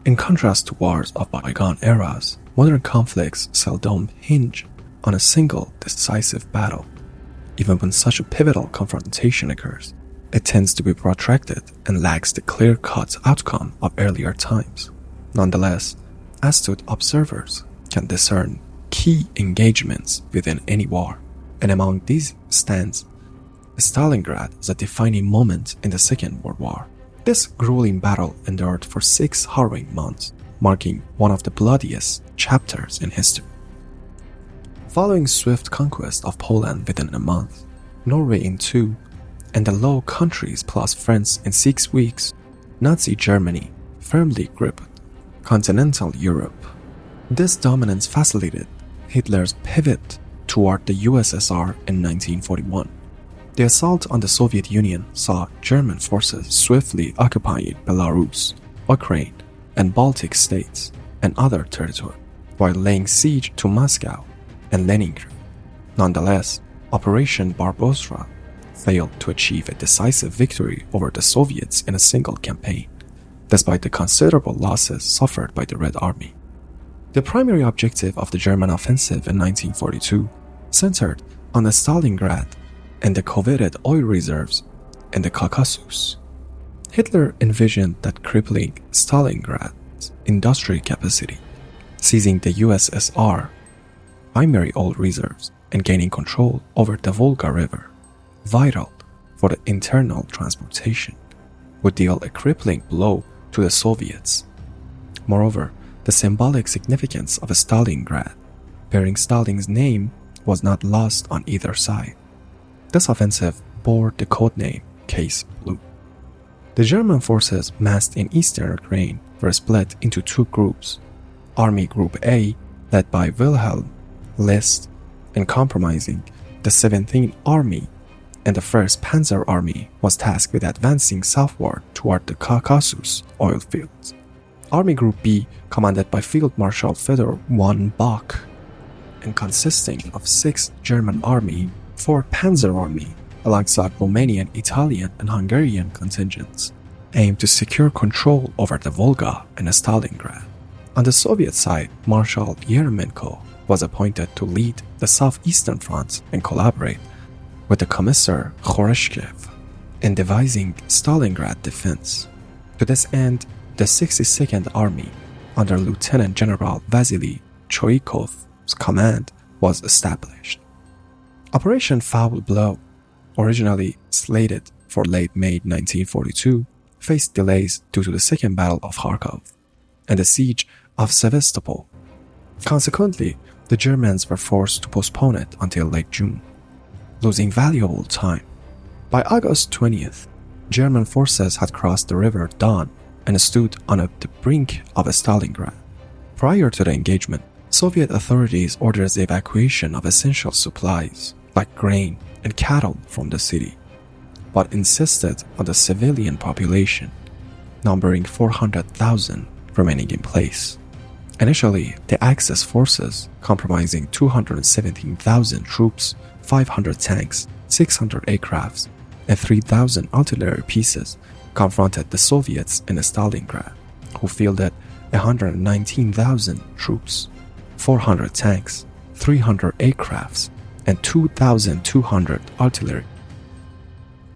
In contrast to wars of bygone eras, modern conflicts seldom hinge on a single decisive battle. Even when such a pivotal confrontation occurs, it tends to be protracted and lacks the clear-cut outcome of earlier times. Nonetheless, astute observers can discern key engagements within any war, and among these stands Stalingrad as a defining moment in the Second World War. This grueling battle endured for 6 harrowing months, marking one of the bloodiest chapters in history. Following swift conquest of Poland within a month, Norway in 2, and the Low Countries plus France in 6 weeks, Nazi Germany firmly gripped continental Europe. This dominance facilitated Hitler's pivot toward the USSR in 1941. The assault on the Soviet Union saw German forces swiftly occupying Belarus, Ukraine, and Baltic states and other territory, while laying siege to Moscow and Leningrad. Nonetheless, Operation Barbarossa failed to achieve a decisive victory over the Soviets in a single campaign, despite the considerable losses suffered by the Red Army. The primary objective of the German offensive in 1942 centered on the Stalingrad and the coveted oil reserves in the Caucasus. Hitler envisioned that crippling Stalingrad's industrial capacity, seizing the USSR primary oil reserves and gaining control over the Volga River, vital for the internal transportation, would deal a crippling blow to the Soviets. Moreover, the symbolic significance of Stalingrad, bearing Stalin's name, was not lost on either side. This offensive bore the codename Case Blue. The German forces massed in eastern Ukraine were split into 2 groups. Army Group A, led by Wilhelm List, and comprising the 17th Army, and the 1st Panzer Army was tasked with advancing southward toward the Caucasus oil fields. Army Group B, commanded by Field Marshal Fedor von Bock, and consisting of 6th German Army, 4th Panzer Army, alongside Romanian, Italian, and Hungarian contingents, aimed to secure control over the Volga and Stalingrad. On the Soviet side, Marshal Yeremenko was appointed to lead the southeastern front and collaborate with the Commissar Khrushchev in devising Stalingrad defense. To this end, the 62nd Army, under Lieutenant General Vasily Choikov's command, was established. Operation Foul Blow, originally slated for late May 1942, faced delays due to the Second Battle of Kharkov and the siege of Sevastopol. Consequently, the Germans were forced to postpone it until late June, losing valuable time. By August 20th, German forces had crossed the River Don and stood on the brink of Stalingrad. Prior to the engagement, Soviet authorities ordered the evacuation of essential supplies like grain and cattle from the city, but insisted on the civilian population, numbering 400,000, remaining in place. Initially, the Axis forces, comprising 217,000 troops, 500 tanks, 600 aircrafts, and 3,000 artillery pieces, confronted the Soviets in Stalingrad, who fielded 119,000 troops, 400 tanks, 300 aircrafts, and 2,200 artillery.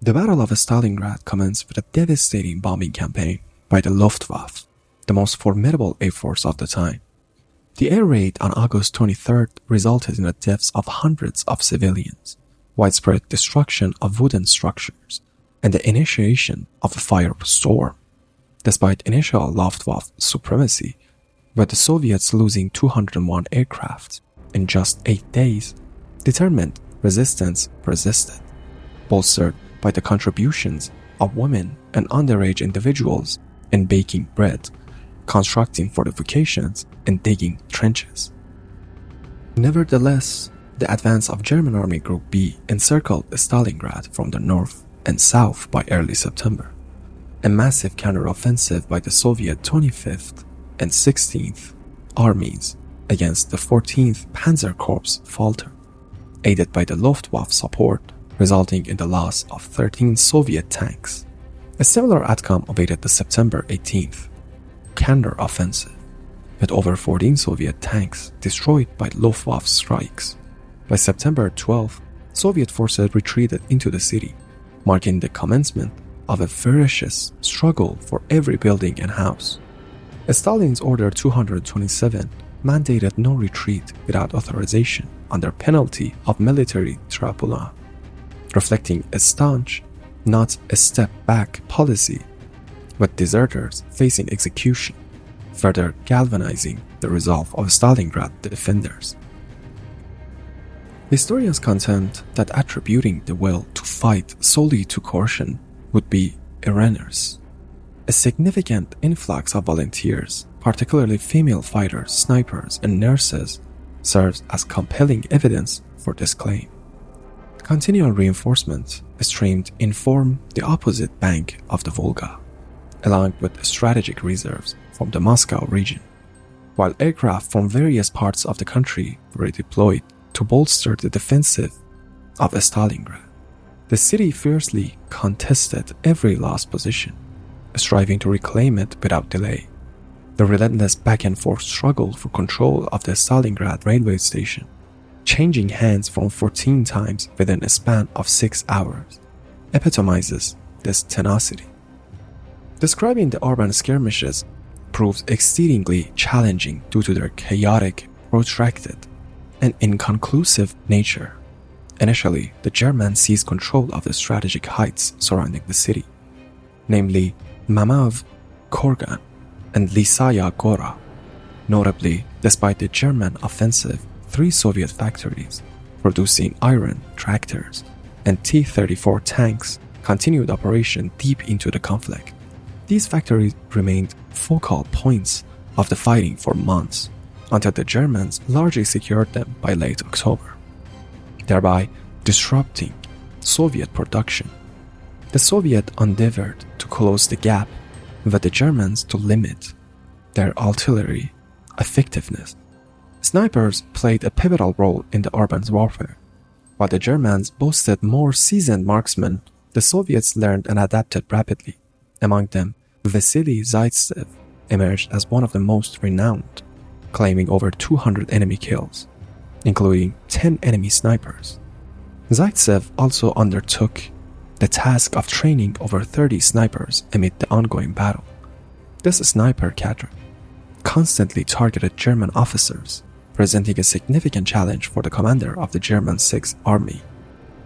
The Battle of Stalingrad commenced with a devastating bombing campaign by the Luftwaffe, the most formidable air force of the time. The air raid on August 23rd resulted in the deaths of hundreds of civilians, widespread destruction of wooden structures, and the initiation of a firestorm. Despite initial Luftwaffe supremacy, with the Soviets losing 201 aircraft in just 8 days, determined resistance persisted, bolstered by the contributions of women and underage individuals in baking bread, constructing fortifications, and digging trenches. Nevertheless, the advance of German Army Group B encircled Stalingrad from the north and south by early September. A massive counteroffensive by the Soviet 25th and 16th Armies against the 14th Panzer Corps faltered, aided by the Luftwaffe support, resulting in the loss of 13 Soviet tanks. A similar outcome awaited the September 18th. counter-offensive, with over 14 Soviet tanks destroyed by Luftwaffe strikes. By September 12th, Soviet forces retreated into the city, marking the commencement of a ferocious struggle for every building and house. Stalin's Order 227 mandated no retreat without authorization under penalty of military tribunal, reflecting a staunch, not a step-back policy, with deserters facing execution, further galvanizing the resolve of Stalingrad defenders. Historians contend that attributing the will to fight solely to coercion would be erroneous. A significant influx of volunteers, particularly female fighters, snipers, and nurses, serves as compelling evidence for this claim. Continual reinforcements streamed inform the opposite bank of the Volga, along with strategic reserves from the Moscow region, while aircraft from various parts of the country were deployed to bolster the defensive of Stalingrad. The city fiercely contested every lost position, striving to reclaim it without delay. The relentless back-and-forth struggle for control of the Stalingrad railway station, changing hands from 14 times within a span of 6 hours, epitomizes this tenacity. Describing the urban skirmishes proves exceedingly challenging due to their chaotic, protracted, and inconclusive nature. Initially, the Germans seized control of the strategic heights surrounding the city, namely Mamov, Kurgan, and Lisaya Gora. Notably, despite the German offensive, 3 Soviet factories producing iron tractors and T-34 tanks continued operation deep into the conflict. These factories remained focal points of the fighting for months, until the Germans largely secured them by late October, thereby disrupting Soviet production. The Soviet endeavored to close the gap, with the Germans to limit their artillery effectiveness. Snipers played a pivotal role in the urban warfare. While the Germans boasted more seasoned marksmen, the Soviets learned and adapted rapidly. Among them, Vasily Zaitsev emerged as one of the most renowned, claiming over 200 enemy kills, including 10 enemy snipers. Zaitsev also undertook the task of training over 30 snipers amid the ongoing battle. This sniper cadre constantly targeted German officers, presenting a significant challenge for the commander of the German Sixth Army,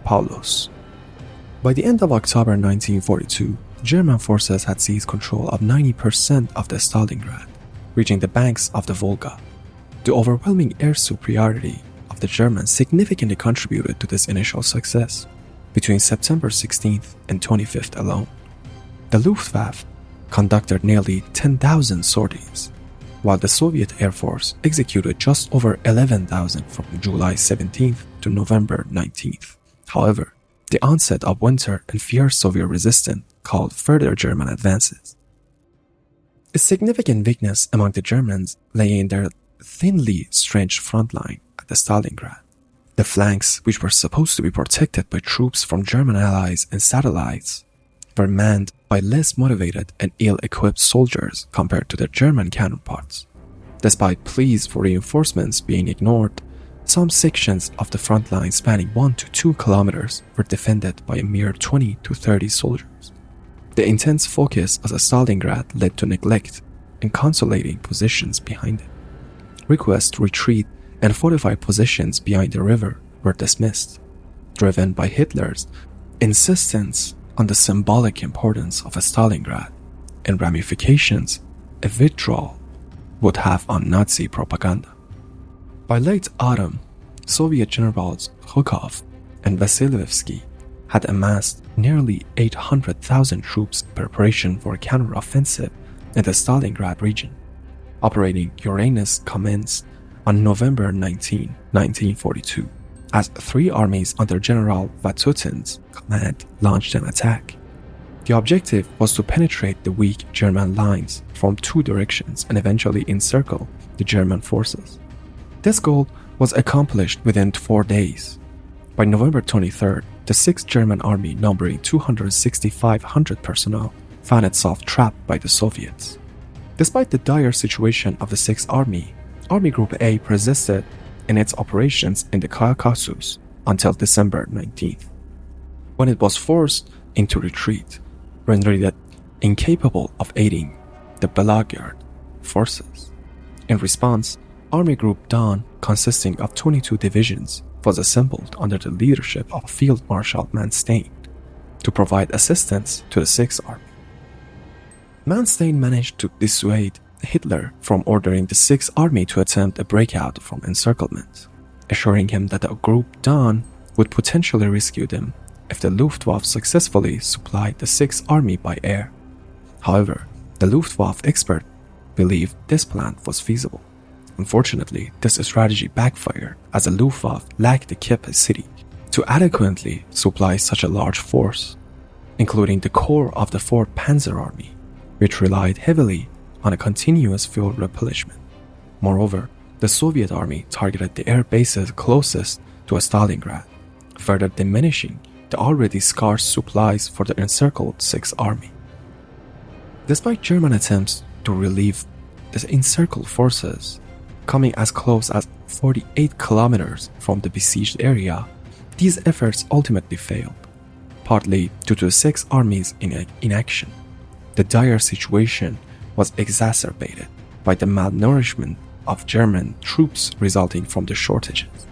Paulus. By the end of October 1942, German forces had seized control of 90% of the Stalingrad, reaching the banks of the Volga. The overwhelming air superiority of the Germans significantly contributed to this initial success. Between September 16th and 25th alone, the Luftwaffe conducted nearly 10,000 sorties, while the Soviet Air Force executed just over 11,000 from July 17th to November 19th. However, the onset of winter and fierce Soviet resistance called further German advances. A significant weakness among the Germans lay in their thinly stretched front line at the Stalingrad. The flanks, which were supposed to be protected by troops from German allies and satellites, were manned by less motivated and ill-equipped soldiers compared to their German counterparts. Despite pleas for reinforcements being ignored, some sections of the front line spanning 1 to 2 kilometers were defended by a mere 20 to 30 soldiers. The intense focus of the Stalingrad led to neglect and consolidating positions behind it. Requests to retreat and fortify positions behind the river were dismissed, driven by Hitler's insistence on the symbolic importance of Stalingrad and ramifications a withdrawal would have on Nazi propaganda. By late autumn, Soviet generals Zhukov and Vasilievsky had amassed nearly 800,000 troops in preparation for a counteroffensive in the Stalingrad region. Operating Uranus commenced on November 19, 1942, as 3 armies under General Vatutin's command launched an attack. The objective was to penetrate the weak German lines from 2 directions and eventually encircle the German forces. This goal was accomplished within 4 days. By November 23rd, the 6th German Army, numbering 2,650 personnel, found itself trapped by the Soviets. Despite the dire situation of the Sixth Army, Army Group A persisted in its operations in the Caucasus until December 19th, when it was forced into retreat, rendering it incapable of aiding the beleaguered forces. In response, Army Group Don, consisting of 22 divisions, was assembled under the leadership of Field Marshal Manstein to provide assistance to the Sixth Army. Manstein managed to dissuade Hitler from ordering the Sixth Army to attempt a breakout from Encirclement, assuring him that the Group Don would potentially rescue them if the Luftwaffe successfully supplied the Sixth Army by air. However, the Luftwaffe expert believed this plan was feasible. Unfortunately, this strategy backfired as the Luftwaffe lacked the capacity to adequately supply such a large force, including the core of the 4th Panzer Army, which relied heavily on a continuous fuel replenishment. Moreover, the Soviet army targeted the air bases closest to Stalingrad, further diminishing the already scarce supplies for the encircled Sixth Army. Despite German attempts to relieve the encircled forces, coming as close as 48 kilometers from the besieged area, these efforts ultimately failed, partly due to the Sixth Army's inaction. The dire situation was exacerbated by the malnourishment of German troops resulting from the shortages.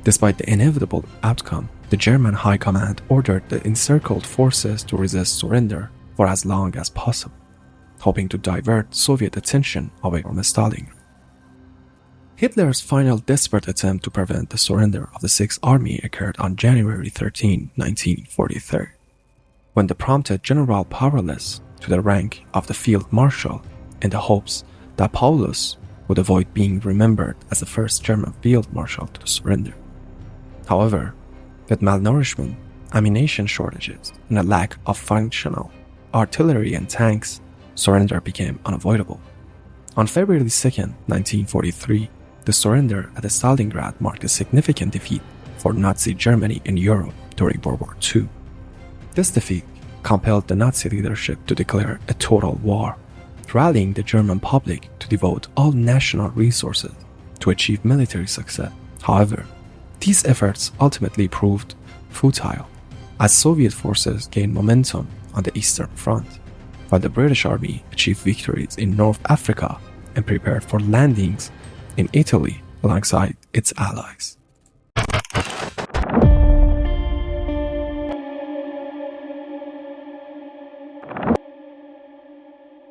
Despite the inevitable outcome, the German High Command ordered the encircled forces to resist surrender for as long as possible, hoping to divert Soviet attention away from Stalingrad. Hitler's final desperate attempt to prevent the surrender of the Sixth Army occurred on January 13, 1943, when they prompted General Powerless to the rank of the Field Marshal in the hopes that Paulus would avoid being remembered as the first German Field Marshal to surrender. However, with malnourishment, ammunition shortages, and a lack of functional artillery and tanks, surrender became unavoidable. On February 2, 1943, the surrender at Stalingrad marked a significant defeat for Nazi Germany in Europe during World War II. This defeat compelled the Nazi leadership to declare a total war, rallying the German public to devote all national resources to achieve military success. However, these efforts ultimately proved futile, as Soviet forces gained momentum on the Eastern Front, while the British Army achieved victories in North Africa and prepared for landings in Italy alongside its allies.